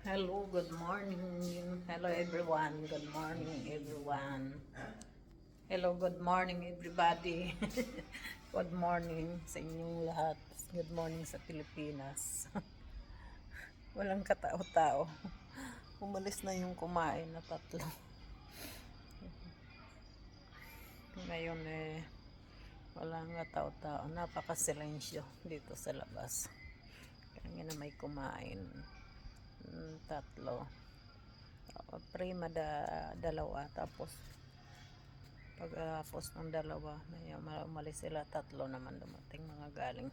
Hello, good morning. Hello everyone. Good morning everyone. Hello, good morning everybody. Good morning sa inyong lahat. Good morning sa Pilipinas. Walang katao-tao. Umalis na yung kumain na tatlo. Ngayon walang katao-tao. Napaka-silensyo dito sa labas. Kaya na may kumain. Tatlo. Prima dalawa, tapos pagkapos ng dalawa may umalis sila, tatlo naman dumating mga galing.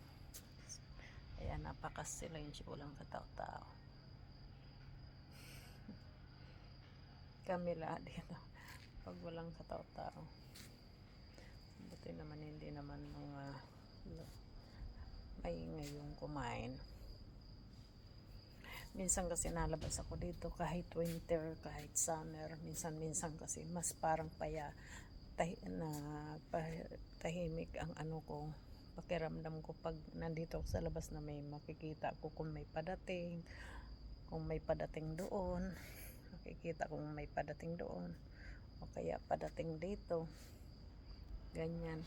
Ayan, napaka-silensyo, walang katao-tao. Kami lahat dito pag walang katao-tao. Buti naman hindi naman mga maingay yung kumain. Minsan kasi nalabas ako dito kahit winter, kahit summer. Minsan kasi mas parang tahimik ang ano ko, pakiramdam ko pag nandito ako sa labas na may makikita ko kung may padating, doon, makikita kung may padating doon o kaya padating dito, ganyan.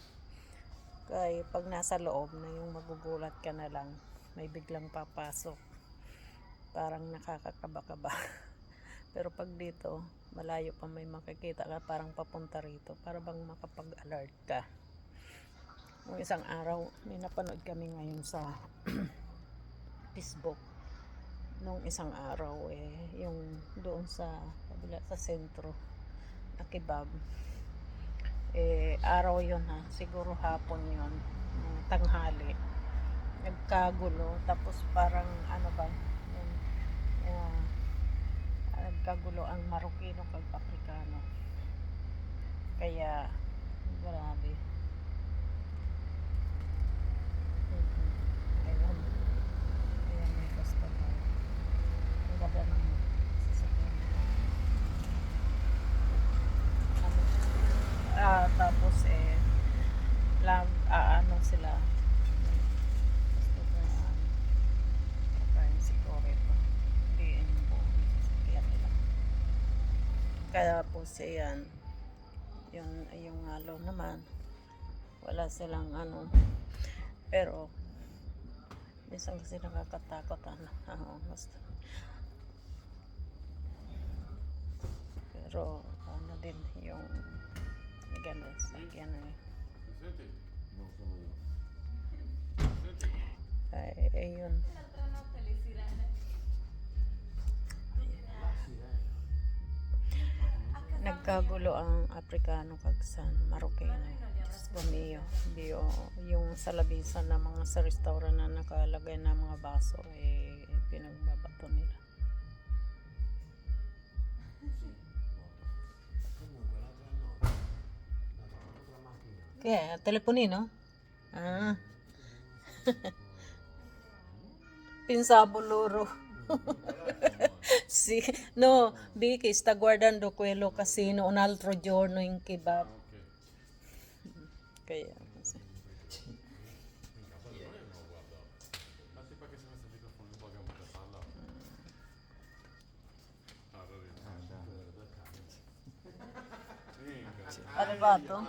Kaya pag nasa loob na yung magugulat ka na lang, may biglang papasok, parang nakakakaba-kaba. Pero pag dito, malayo pa may makikita ka, parang papunta rito, para bang makapag-alert ka. Nung isang araw, may napanood kami ngayon sa Facebook. Nung isang araw, yung doon sa kabila sa sentro, na kebab. Araw yun ha, siguro hapon yun, tanghali. Nagkagulo, tapos parang ano ba, nagkagulo ang Marokino kag Afrikano. Kaya grabe. Ayun. Ayan, may customer. Ang ganda ng sasakyan. Tapos ano sila. Gusto ko na kakain siguro ito. Hindi yung buong sasakyan nila. Kaya po siya yan. Yung halo naman, wala silang ano, pero minsan kasi nakakatakot gusto. Pero ano din yung gano'n sakyan ayun. Nagkagulo ang Afrikano kag San Marokino. Bumiyo, yung sa labisan na mga sa restaurant na nakalagay na mga baso, pinagbabato nila. Kaya, teleponino? Pensavo loro. Si, no, Vicky, sta guardando quello casino un altro giorno in kebab. Kaya, kasi. Arrivato?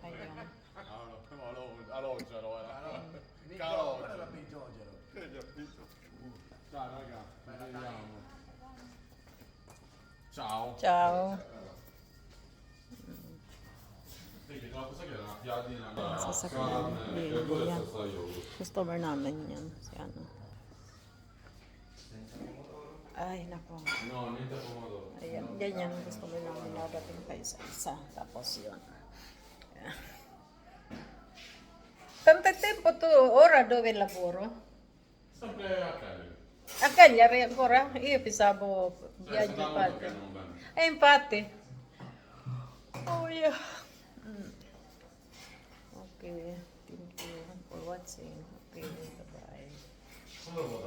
Ayun. Ciao. Ciao. Sasakyan. Sasakyan. Yan. Customer namin yan. Si ano. Ay, nako. No, niente pomodoro. Ayan. Ganyan ang customer namin. Nadating pa isa-isa. Tapos yun. Tanto tempo tu ora dove lavoro? Sempre a Cagliari. A Cagliari ancora? Io pensavo Sto viaggio andando fatto. perché non bene. Infatti. Oh yeah. Okay. Thank you for watching. Okay, bye-bye.